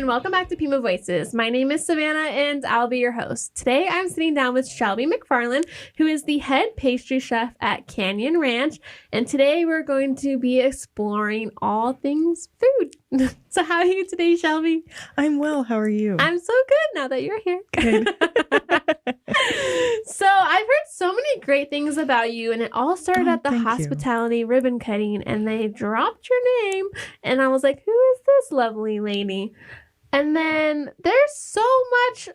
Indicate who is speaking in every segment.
Speaker 1: and welcome back to Pima Voices. My name is Savannah, and I'll be your host. Today, I'm sitting down with Shelby McFarlane, who is the head pastry chef at Canyon Ranch, and today we're going to be exploring all things food. So how are you today, Shelby?
Speaker 2: I'm well. How are you?
Speaker 1: I'm so good now that you're here.
Speaker 2: Good.
Speaker 1: So I've heard so many great things about you, and it all started at the hospitality ribbon cutting, and they dropped your name, and I was like, who is this lovely lady? And then there's so much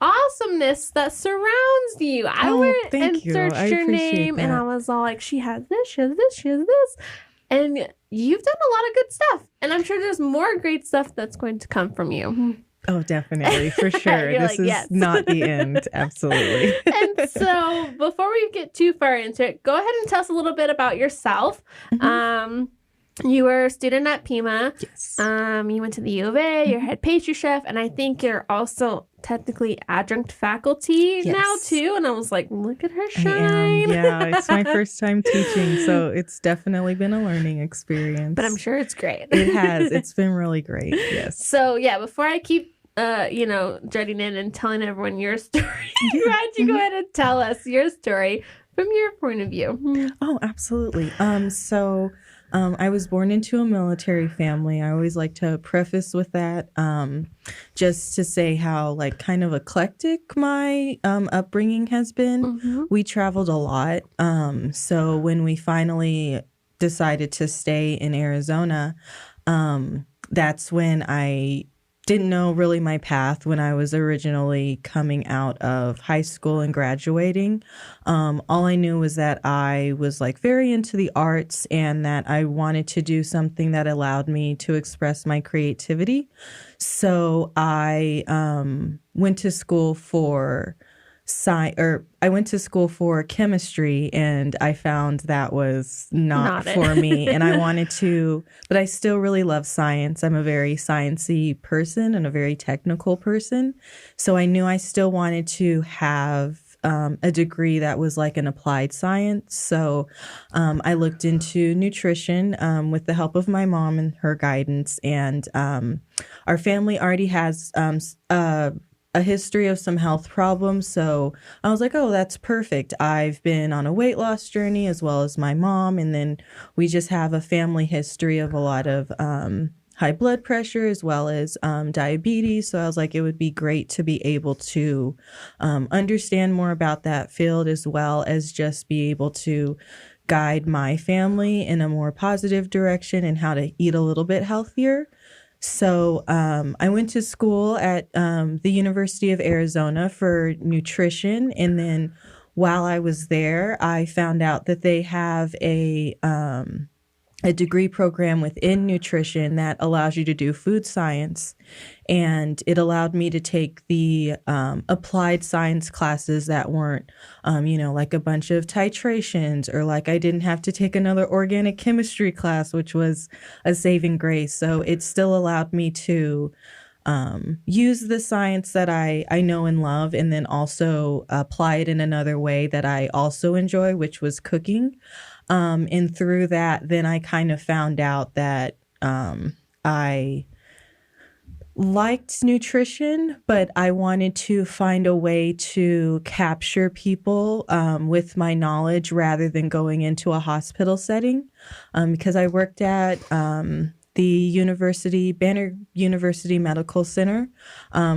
Speaker 1: awesomeness that surrounds you. I went and searched your name, and I was all like, she has this, she has this, she has this. And you've done a lot of good stuff. And I'm sure there's more great stuff that's going to come from you.
Speaker 2: Oh, definitely. For sure. This is not the end. Absolutely.
Speaker 1: And so before we get too far into it, go ahead and tell us a little bit about yourself. Mm-hmm. You were a student at Pima.
Speaker 2: Yes.
Speaker 1: You went to the U of A, you're head pastry chef, and I think you're also technically adjunct faculty now too. And I was like, look at her shine.
Speaker 2: Yeah, it's my first time teaching, so it's definitely been a learning experience.
Speaker 1: But I'm sure it's great.
Speaker 2: It has. It's been really great. Yes.
Speaker 1: So yeah, before I keep jutting in and telling everyone your story, why don't you go ahead and tell us your story from your point of view?
Speaker 2: Oh, absolutely. I was born into a military family. I always like to preface with that, just to say how kind of eclectic my upbringing has been. Mm-hmm. We traveled a lot. So when we finally decided to stay in Arizona, that's when I didn't know really my path when I was originally coming out of high school and graduating. All I knew was that I was very into the arts and that I wanted to do something that allowed me to express my creativity. So I went to school for chemistry, and I found that was not for me. And I wanted to, but I still really love science. I'm a very sciencey person and a very technical person. So I knew I still wanted to have a degree that was an applied science. So I looked into nutrition with the help of my mom and her guidance. And our family already has a history of some health problems. So I was like, oh, that's perfect. I've been on a weight loss journey as well as my mom. And then we just have a family history of a lot of high blood pressure as well as diabetes. So I was like, it would be great to be able to understand more about that field as well as just be able to guide my family in a more positive direction and how to eat a little bit healthier. So I went to school at the University of Arizona for nutrition. And then while I was there, I found out that they have a degree program within nutrition that allows you to do food science. And it allowed me to take the applied science classes that weren't, a bunch of titrations, or I didn't have to take another organic chemistry class, which was a saving grace. So it still allowed me to use the science that I know and love, and then also apply it in another way that I also enjoy, which was cooking. And through that, then I kind of found out that I liked nutrition, but I wanted to find a way to capture people with my knowledge rather than going into a hospital setting, because I worked at the Banner University Medical Center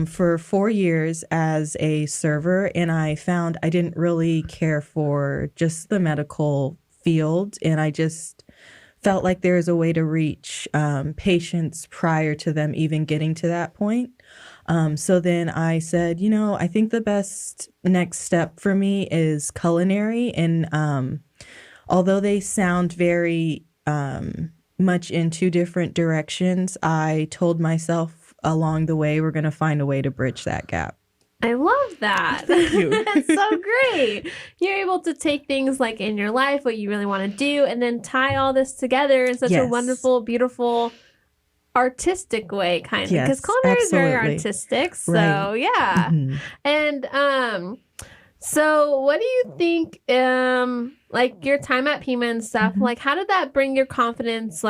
Speaker 2: for 4 years as a server, and I found I didn't really care for just the medical field, and I just felt like there was a way to reach patients prior to them even getting to that point. So then I said, I think the best next step for me is culinary. And although they sound very much in two different directions, I told myself along the way, we're going to find a way to bridge that gap.
Speaker 1: I love that.
Speaker 2: Thank you.
Speaker 1: That's so great. You're able to take things in your life, what you really want to do, and then tie all this together in such a wonderful, beautiful, artistic way, kind of. Because culinary is very artistic. So, yeah. Mm-hmm. And so what do you think, your time at Pima and stuff, how did that bring your confidence,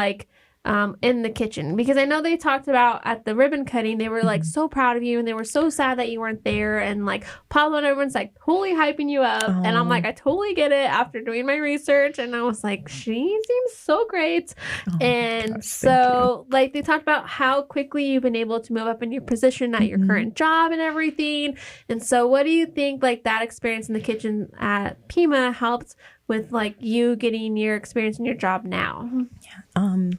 Speaker 1: in the kitchen? Because I know they talked about at the ribbon cutting, they were like so proud of you and they were so sad that you weren't there. And like Pablo and everyone's like totally hyping you up. Oh. And I'm like, I totally get it after doing my research. And I was like, she seems so great. Oh, and gosh, so like they talked about how quickly you've been able to move up in your position at your current job and everything. And so what do you think like that experience in the kitchen at Pima helped with like you getting your experience in your job now?
Speaker 2: Yeah.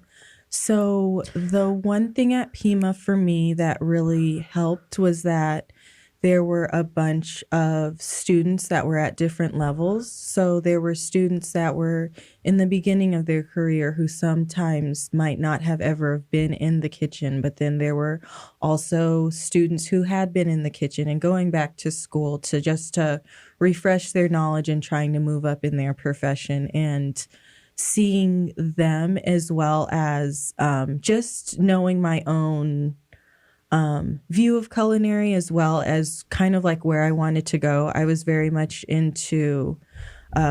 Speaker 2: So the one thing at Pima for me that really helped was that there were a bunch of students that were at different levels. So there were students that were in the beginning of their career who sometimes might not have ever been in the kitchen, but then there were also students who had been in the kitchen and going back to school to refresh their knowledge and trying to move up in their profession. And seeing them as well as just knowing my own view of culinary as well as kind of like where I wanted to go. I was very much into,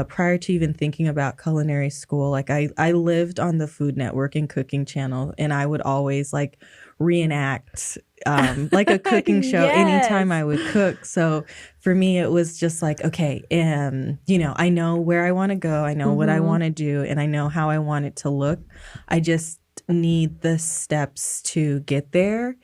Speaker 2: prior to even thinking about culinary school, like I lived on the Food Network and Cooking Channel, and I would always like reenact like a cooking show anytime I would cook. So for me, it was just like, okay, you know, I know where I want to go. I know what I want to do, and I know how I want it to look. I just need the steps to get there.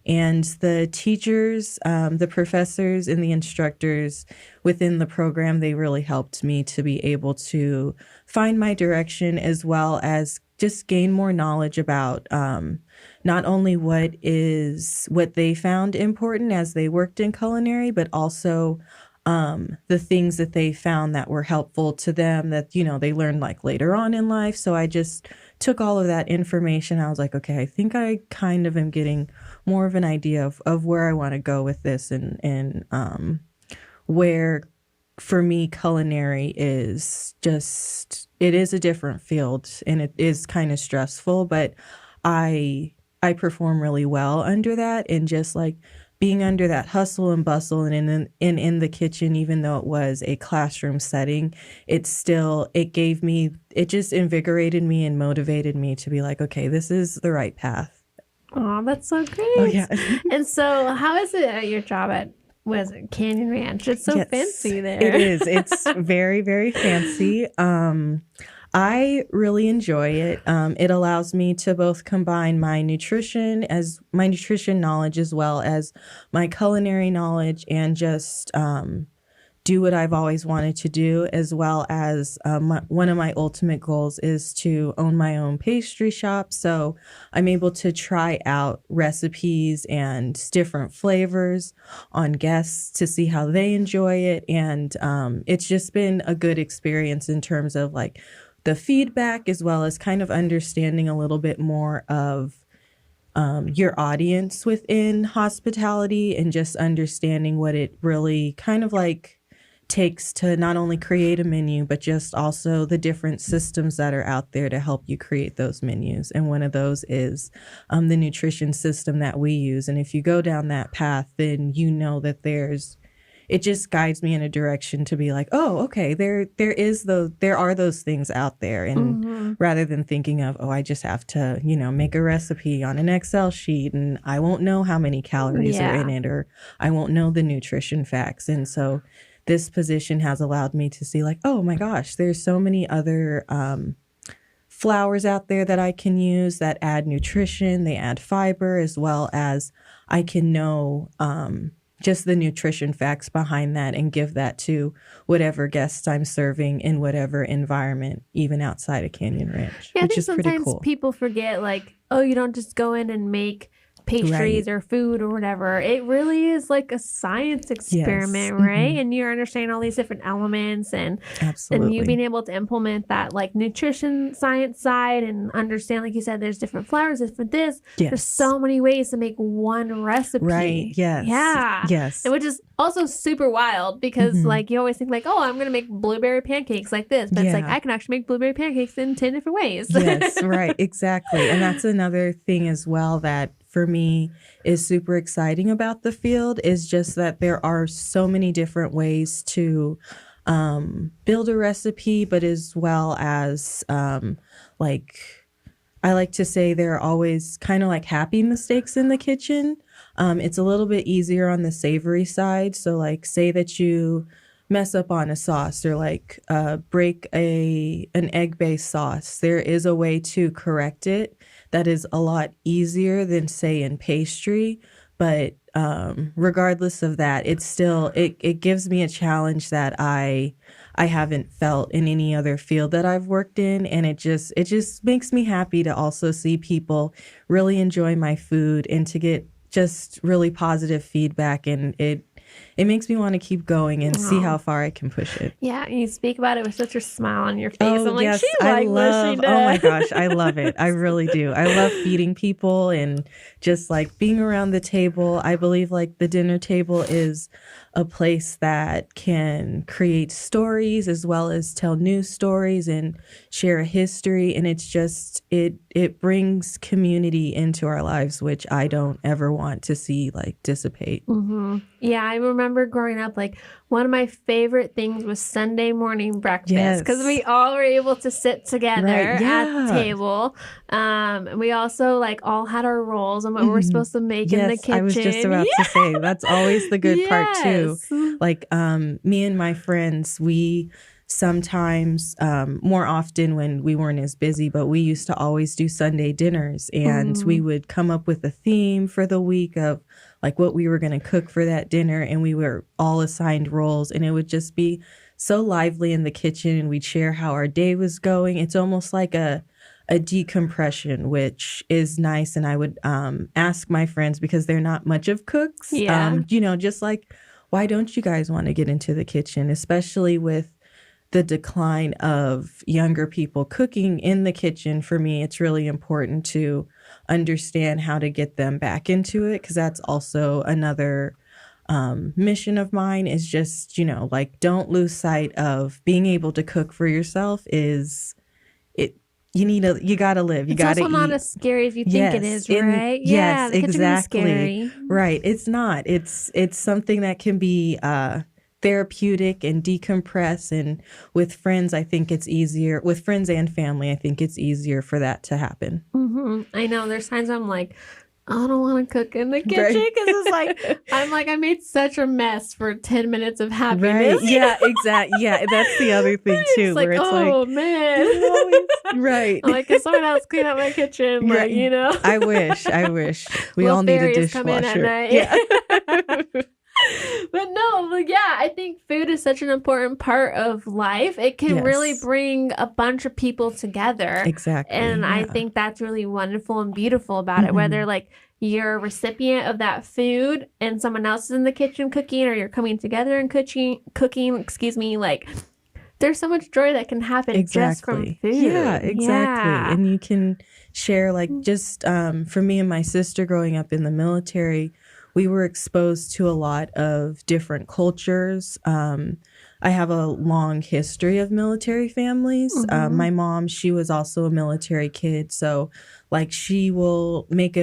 Speaker 2: And the teachers, the professors, and the instructors within the program, they really helped me to be able to find my direction as well as just gain more knowledge about not only what they found important as they worked in culinary, but also the things that they found that were helpful to them that, you know, they learned like later on in life. So I just took all of that information. I was like, okay, I think I kind of am getting more of an idea of where I want to go with this and where for me culinary is just, it is a different field and it is kind of stressful, but I perform really well under that, and just like being under that hustle and bustle and in the kitchen, even though it was a classroom setting, it just invigorated me and motivated me to be like, okay, this is the right path.
Speaker 1: Oh, that's so great.
Speaker 2: Oh, yeah.
Speaker 1: And so how is it at your job at Canyon Ranch? It's so fancy there.
Speaker 2: It is. It's very, very fancy. I really enjoy it. It allows me to both combine my nutrition knowledge as well as my culinary knowledge, and just do what I've always wanted to do, as well as one of my ultimate goals is to own my own pastry shop. So I'm able to try out recipes and different flavors on guests to see how they enjoy it. And it's just been a good experience in terms of like the feedback, as well as kind of understanding a little bit more of your audience within hospitality, and just understanding what it really kind of like takes to not only create a menu, but just also the different systems that are out there to help you create those menus. And one of those is the nutrition system that we use. And if you go down that path, then you know that it just guides me in a direction to be like, oh, okay, there are those things out there. And rather than thinking of, oh, I just have to, you know, make a recipe on an Excel sheet and I won't know how many calories are in it, or I won't know the nutrition facts. And so this position has allowed me to see like, oh my gosh, there's so many other flours out there that I can use that add nutrition, they add fiber, as well as I can know just the nutrition facts behind that and give that to whatever guests I'm serving in whatever environment, even outside of Canyon Ranch, which is pretty cool.
Speaker 1: Sometimes people forget like, oh, you don't just go in and make pastries or food or whatever. It really is like a science experiment, right? And you're understanding all these different elements, and you being able to implement that like nutrition science side and understand, like you said, there's different flours, different this. There's so many ways to make one recipe.
Speaker 2: Right. Yes.
Speaker 1: Yeah.
Speaker 2: Yes.
Speaker 1: And which is also super wild because like you always think like, oh, I'm going to make blueberry pancakes like this. But it's like, I can actually make blueberry pancakes in 10 different ways.
Speaker 2: Yes. Right. Exactly. And that's another thing as well that for me is super exciting about the field, is just that there are so many different ways to build a recipe, but as well as like I like to say there are always kind of like happy mistakes in the kitchen. It's a little bit easier on the savory side. So like say that you mess up on a sauce or like break an egg-based sauce. There is a way to correct it that is a lot easier than say in pastry. But regardless of that, it's still it gives me a challenge that I haven't felt in any other field that I've worked in, and it just makes me happy to also see people really enjoy my food and to get just really positive feedback, and it makes me want to keep going and see how far I can push it.
Speaker 1: Yeah, you speak about it with such a smile on your face. I'm like, she likes
Speaker 2: what
Speaker 1: she does.
Speaker 2: Oh my gosh, I love it. I really do. I love feeding people and just like being around the table. I believe like the dinner table is a place that can create stories as well as tell new stories and share a history. And it's just, it brings community into our lives, which I don't ever want to see like dissipate.
Speaker 1: Mm-hmm. Yeah, I remember growing up, like one of my favorite things was Sunday morning breakfast because we all were able to sit together at the table. And we also like all had our roles and what we were supposed to make in the kitchen.
Speaker 2: I was just about to say that's always the good part too. Like me and my friends, we sometimes more often when we weren't as busy, but we used to always do Sunday dinners, and we would come up with a theme for the week of like what we were going to cook for that dinner, and we were all assigned roles, and it would just be so lively in the kitchen, and we'd share how our day was going. It's almost like a decompression, which is nice. And I would ask my friends, because they're not much of cooks, just like, why don't you guys want to get into the kitchen, especially with the decline of younger people cooking in the kitchen? For me, it's really important to understand how to get them back into it, because that's also another mission of mine, is just, like, don't lose sight of being able to cook for yourself. You gotta live. You gotta eat.
Speaker 1: It's also not as scary as you think it is, right?
Speaker 2: Yes,
Speaker 1: the
Speaker 2: exactly.
Speaker 1: Can be scary.
Speaker 2: Right. It's not. It's something that can be therapeutic and decompress. And with friends, I think it's easier. With friends and family, I think it's easier for that to happen.
Speaker 1: Mm-hmm. I know. There's times I'm like, I don't want to cook in the kitchen because it's like, I made such a mess for 10 minutes of happiness.
Speaker 2: Right. Yeah, exactly. Yeah, that's the other thing too.
Speaker 1: It's like,
Speaker 2: where it's
Speaker 1: man.
Speaker 2: Right.
Speaker 1: I'm like, can someone else clean up my kitchen? Like,
Speaker 2: I wish. We all need a dishwasher.
Speaker 1: Come in at night.
Speaker 2: Yeah.
Speaker 1: But no, I think food is such an important part of life. It can really bring a bunch of people together.
Speaker 2: Exactly.
Speaker 1: And I think that's really wonderful and beautiful about it. Whether like you're a recipient of that food and someone else is in the kitchen cooking, or you're coming together and cooking, like there's so much joy that can happen just from food.
Speaker 2: Yeah, exactly. Yeah. And you can share, like, just for me and my sister growing up in the military, we were exposed to a lot of different cultures. I have a long history of military families. My mom, she was also a military kid. So, like, she will make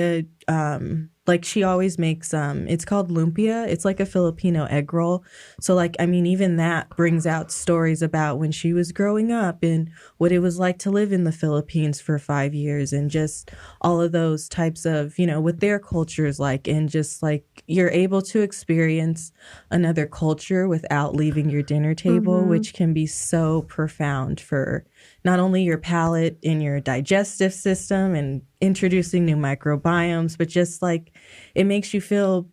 Speaker 2: she always makes, it's called lumpia. It's like a Filipino egg roll. So, like, I mean, even that brings out stories about when she was growing up and what it was like to live in the Philippines for 5 years, and just all of those types of, what their culture is like, and just like you're able to experience another culture without leaving your dinner table, which can be so profound for not only your palate and your digestive system and introducing new microbiomes, but just like it makes you feel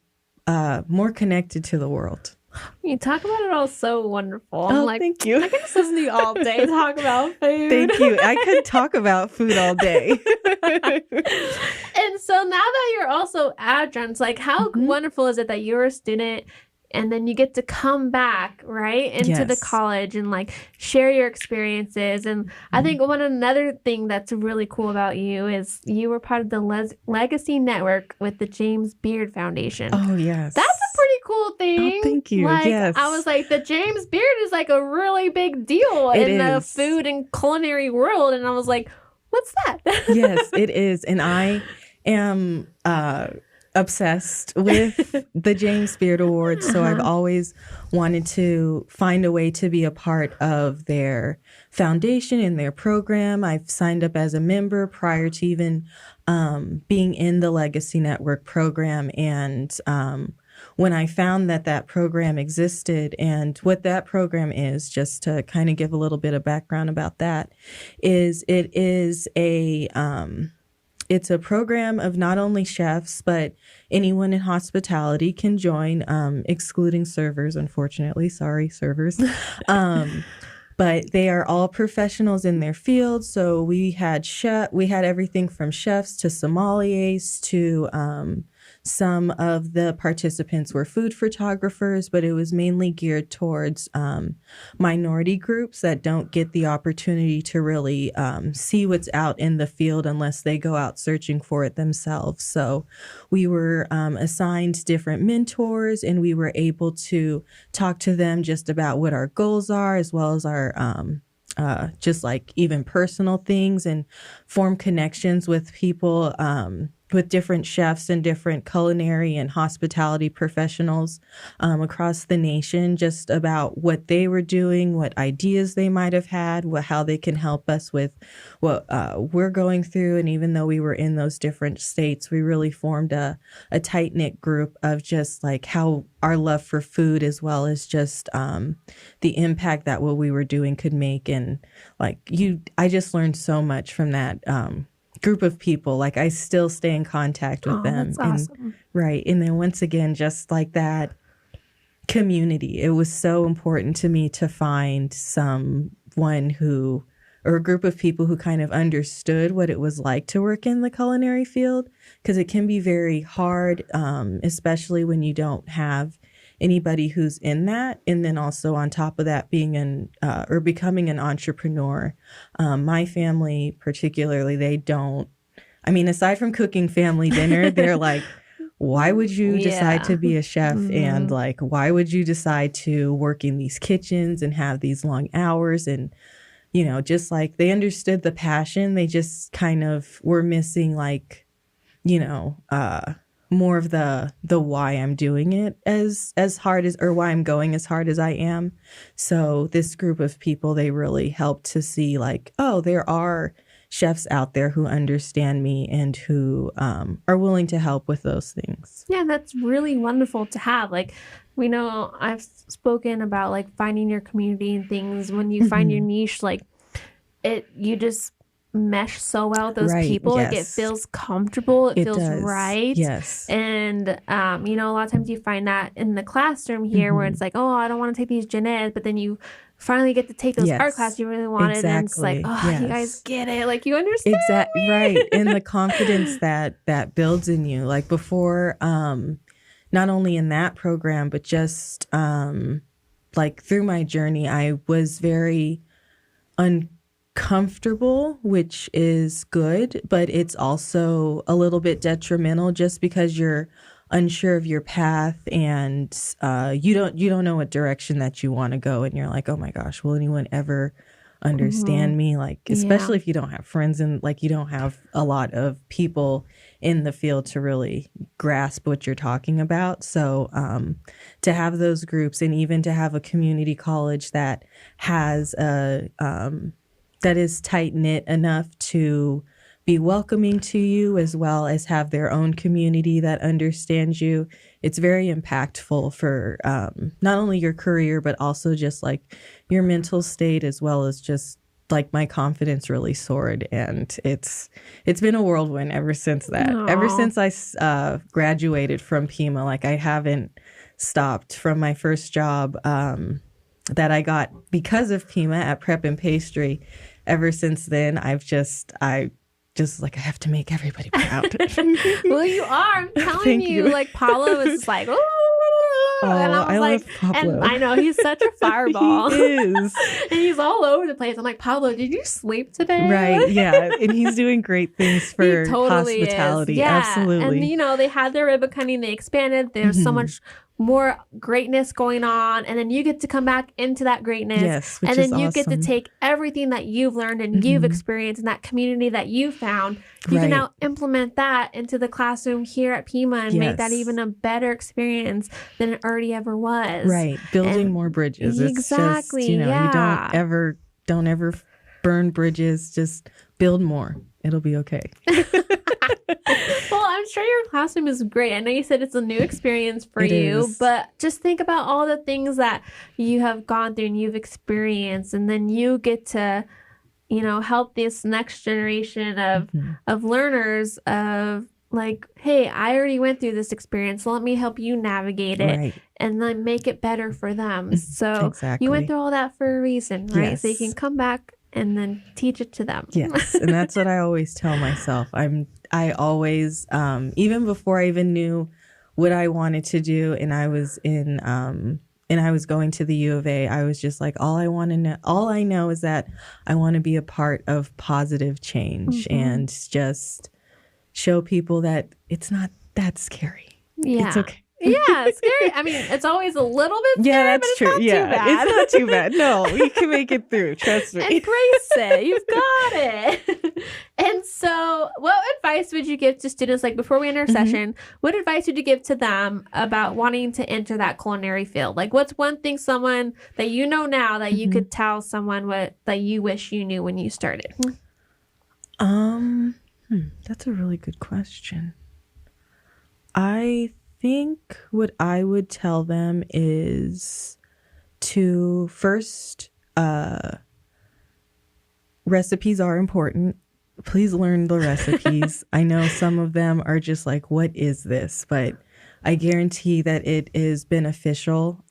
Speaker 2: more connected to the world.
Speaker 1: You talk about it all so wonderful.
Speaker 2: I'm like, thank you.
Speaker 1: I could just listen to you all day talk about food.
Speaker 2: Thank you. I could talk about food all day.
Speaker 1: And so now that you're also adjuncts, like how wonderful is it that you're a student and then you get to come back, right, into the college and like share your experiences. And I think another thing that's really cool about you is you were part of the Legacy Network with the James Beard Foundation.
Speaker 2: Oh, yes.
Speaker 1: That's a pretty cool thing.
Speaker 2: Oh, thank you.
Speaker 1: Like,
Speaker 2: yes.
Speaker 1: I was like, the James Beard is like a really big deal in the food and culinary world. And I was like, what's that?
Speaker 2: Yes, it is. And I am obsessed with the James Beard Awards. So I've always wanted to find a way to be a part of their foundation and their program. I've signed up as a member prior to even being in the Legacy Network program. And when I found that program existed, and what that program is, just to kind of give a little bit of background about that, is it is it's a program of not only chefs, but anyone in hospitality can join, excluding servers, unfortunately. Sorry, servers. But they are all professionals in their field. So we had everything from chefs to sommeliers to some of the participants were food photographers, but it was mainly geared towards minority groups that don't get the opportunity to really see what's out in the field unless they go out searching for it themselves. So we were assigned different mentors, and we were able to talk to them just about what our goals are, as well as our just like even personal things, and form connections with people, with different chefs and different culinary and hospitality professionals across the nation, just about what they were doing, what ideas they might have had, how they can help us with what we're going through. And even though we were in those different states, we really formed a tight-knit group of just like how our love for food, as well as just the impact that what we were doing could make. And I just learned so much from that group of people. Like, I still stay in contact with them.
Speaker 1: That's awesome.
Speaker 2: Right. And then once again, just like that community, it was so important to me to find someone or a group of people who kind of understood what it was like to work in the culinary field, because it can be very hard, especially when you don't have anybody who's in that. And then also on top of that, being or becoming an entrepreneur. My family particularly, aside from cooking family dinner, they're like, why would you decide to be a chef? Mm-hmm. And like, why would you decide to work in these kitchens and have these long hours? And, just like they understood the passion. They just kind of were missing more of the why I'm doing it as hard as, or why I'm going as hard as I am. So this group of people, they really helped to see like, oh, there are chefs out there who understand me and who are willing to help with those things.
Speaker 1: Yeah, that's really wonderful to have. Like, we know I've spoken about like finding your community and things. When you find your niche, like you just mesh so well with those people.
Speaker 2: Yes.
Speaker 1: Like, it feels comfortable. It feels
Speaker 2: does.
Speaker 1: right.
Speaker 2: Yes.
Speaker 1: And a lot of times you find that in the classroom here, where it's like, oh, I don't want to take these gen eds, but then you finally get to take those art classes you really wanted.
Speaker 2: Exactly.
Speaker 1: And it's like, oh, you guys get it. Like, you understand.
Speaker 2: Exactly. Right. And the confidence that builds in you, like before, not only in that program, but just like through my journey, I was very uncomfortable, which is good, but it's also a little bit detrimental, just because you're unsure of your path, and you don't know what direction that you want to go, and you're like, oh my gosh, will anyone ever understand me? Like, especially if you don't have friends and like you don't have a lot of people in the field to really grasp what you're talking about. So to have those groups, and even to have a community college that has that is tight-knit enough to be welcoming to you, as well as have their own community that understands you, it's very impactful for not only your career, but also just like your mental state, as well as just like my confidence really soared. And it's been a whirlwind ever since that. Aww. Ever since I graduated from Pima, like I haven't stopped. From my first job that I got because of Pima at Prep and Pastry, ever since then, I have to make everybody proud.
Speaker 1: Well, you are. I'm telling you. Like, Pablo was just like, oh, and I was love Pablo. And I know he's such a fireball.
Speaker 2: He is.
Speaker 1: And he's all over the place. I'm like, Pablo, did you sleep today?
Speaker 2: Right. Yeah. And he's doing great things for hospitality.
Speaker 1: Yeah.
Speaker 2: Absolutely.
Speaker 1: And they had their ribbon cutting. They expanded. There's so much more greatness going on, and then you get to come back into that greatness.
Speaker 2: Yes,
Speaker 1: and then you get to take everything that you've learned and you've experienced in that community that you found. You can now implement that into the classroom here at Pima and make that even a better experience than it already ever was.
Speaker 2: Right. Building more bridges.
Speaker 1: Exactly.
Speaker 2: It's just, you don't ever burn bridges. Just build more. It'll be okay.
Speaker 1: Well, I'm sure your classroom is great. I know you said it's a new experience for you, but just think about all the things that you have gone through and you've experienced, and then you get to, help this next generation of learners of like, hey, I already went through this experience. Let me help you navigate it and then make it better for them. So you went through all that for a reason, right?
Speaker 2: Yes.
Speaker 1: So you can come back and then teach it to them.
Speaker 2: Yes. And that's what I always tell myself. I always, even before I even knew what I wanted to do, and I was going to the U of A, I was just like, all I know is that I want to be a part of positive change and just show people that it's not that scary.
Speaker 1: Yeah.
Speaker 2: It's okay.
Speaker 1: Yeah, it's scary. I mean, it's always a little bit scary,
Speaker 2: that's
Speaker 1: but it's
Speaker 2: true.
Speaker 1: not too bad.
Speaker 2: It's not too bad. No, we can make it through. Trust me.
Speaker 1: Embrace it. You've got it. And so what advice would you give to students, like before we end our session, what advice would you give to them about wanting to enter that culinary field? Like what's one thing someone that you know now that you could tell someone that you wish you knew when you started?
Speaker 2: That's a really good question. I think what I would tell them is to first, recipes are important. Please learn the recipes. I know some of them are just like, what is this? But I guarantee that it is beneficial.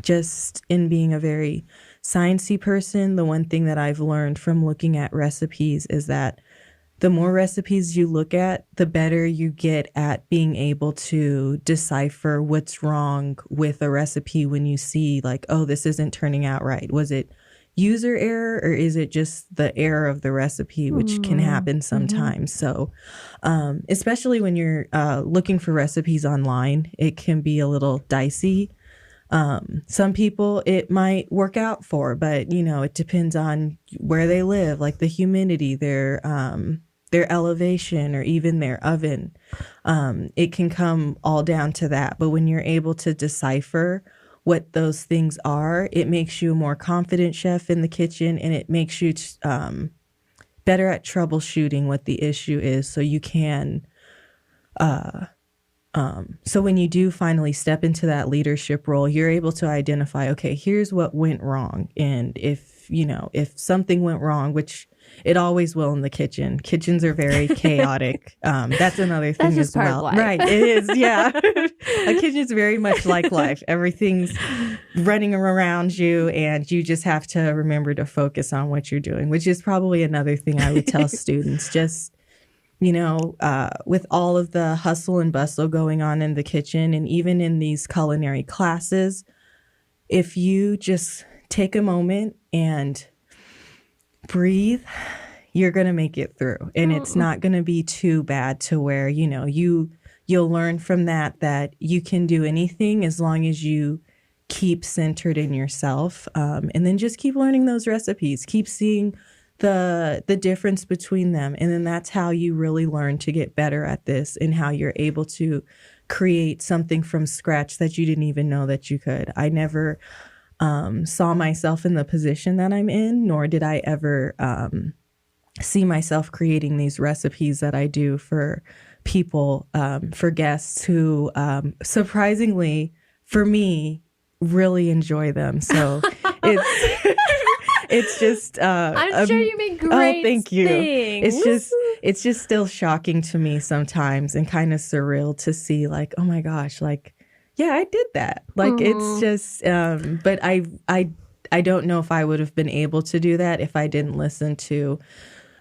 Speaker 2: Just in being a very sciencey person, the one thing that I've learned from looking at recipes is that the more recipes you look at, the better you get at being able to decipher what's wrong with a recipe when you see like, oh, this isn't turning out right. Was it user error or is it just the error of the recipe, which can happen sometimes. So especially when you're looking for recipes online, it can be a little dicey. Some people it might work out for, but it depends on where they live, like the humidity, their elevation, or even their oven. It can come all down to that. But when you're able to decipher what those things are, it makes you a more confident chef in the kitchen, and it makes you better at troubleshooting what the issue is, so you can so when you do finally step into that leadership role, you're able to identify, okay, here's what went wrong. And if something went wrong, which it always will in the kitchen. Kitchens are very chaotic. That's another thing
Speaker 1: as
Speaker 2: well.
Speaker 1: Part of life.
Speaker 2: Right. It is. Yeah. A kitchen is very much like life. Everything's running around you, and you just have to remember to focus on what you're doing, which is probably another thing I would tell students. Just with all of the hustle and bustle going on in the kitchen, and even in these culinary classes, if you just take a moment and breathe, you're going to make it through. And it's not going to be too bad to where, you'll learn from that you can do anything as long as you keep centered in yourself. And then just keep learning those recipes, keep seeing the difference between them. And then that's how you really learn to get better at this, and how you're able to create something from scratch that you didn't even know that you could. I never saw myself in the position that I'm in, nor did I ever see myself creating these recipes that I do for people, for guests who surprisingly for me really enjoy them. So it's just
Speaker 1: I'm sure you make great
Speaker 2: thank you.
Speaker 1: things.
Speaker 2: It's just still shocking to me sometimes, and kind of surreal to see, like, oh my gosh, like, yeah, I did that. Like, it's just but I don't know if I would have been able to do that if I didn't listen to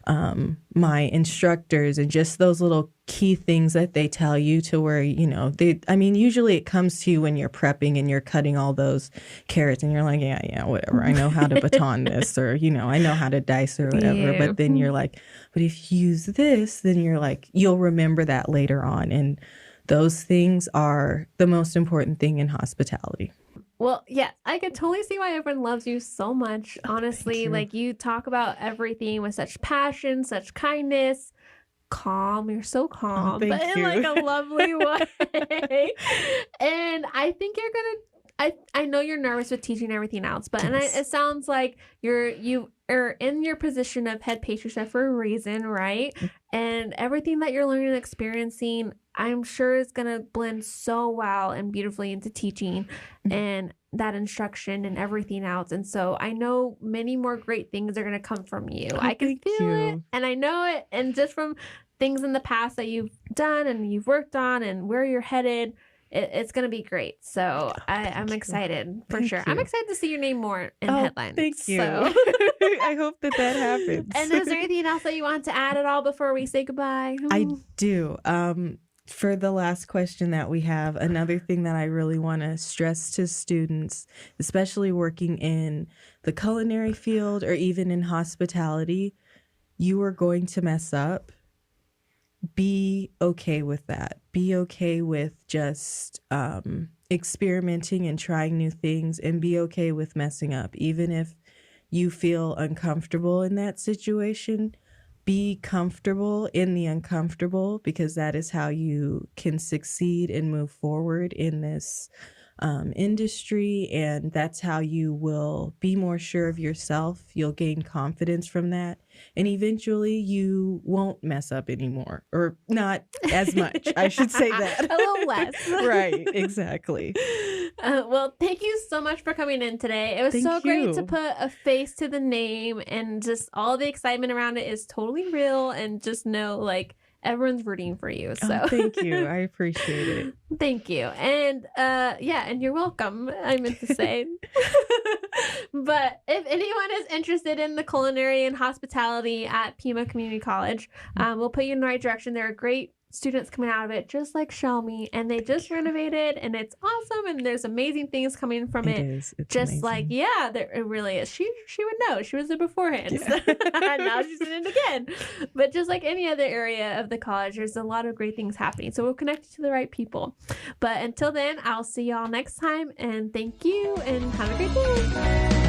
Speaker 2: my instructors and just those little key things that they tell you, to where, usually it comes to you when you're prepping and you're cutting all those carrots and you're like, yeah, whatever. I know how to baton this, or, I know how to dice or whatever.
Speaker 1: Yeah.
Speaker 2: But then you're like, but if you use this, then you're like, you'll remember that later on. And Those things are the most important thing in hospitality.
Speaker 1: Well, yes, I could totally see why everyone loves you so much. Honestly, you talk about everything with such passion, such kindness, calm. You're so calm, but in a lovely way. And I think you're gonna. I know you're nervous with teaching everything else, but it sounds like you are in your position of head pastry chef for a reason, right? And everything that you're learning and experiencing, I'm sure is gonna blend so well and beautifully into teaching and that instruction and everything else. And so I know many more great things are gonna come from you. I can feel it, and I know it, and just from things in the past that you've done and you've worked on and where you're headed. It's going to be great. So I'm excited for sure. I'm excited to see your name more in headlines.
Speaker 2: Thank you. So. I hope that happens.
Speaker 1: And is there anything else that you want to add at all before we say goodbye?
Speaker 2: I do. For the last question that we have, another thing that I really want to stress to students, especially working in the culinary field or even in hospitality, you are going to mess up. Be okay with that. Be okay with just experimenting and trying new things, and be okay with messing up. Even if you feel uncomfortable in that situation, be comfortable in the uncomfortable, because that is how you can succeed and move forward in this industry. And that's how you will be more sure of yourself. You'll gain confidence from that. And eventually you won't mess up anymore, or not as much. I should say that.
Speaker 1: A little less.
Speaker 2: Right. Exactly.
Speaker 1: Well, thank you so much for coming in today. It was so great to put a face to the name, and just all the excitement around it is totally real, and just know everyone's rooting for you. So
Speaker 2: thank you. I appreciate it.
Speaker 1: Thank you. And and you're welcome, I meant to say. But if anyone is interested in the culinary and hospitality at Pima Community College, we'll put you in the right direction. There are great students coming out of it, just like Shelby, and they just renovated, and it's awesome, and there's amazing things coming from it.
Speaker 2: It's
Speaker 1: just
Speaker 2: amazing.
Speaker 1: It really is. She would know. She was there beforehand. Yeah. So, now she's in it again. But just like any other area of the college, there's a lot of great things happening. So we'll connect you to the right people. But until then, I'll see y'all next time, and thank you, and have a great day.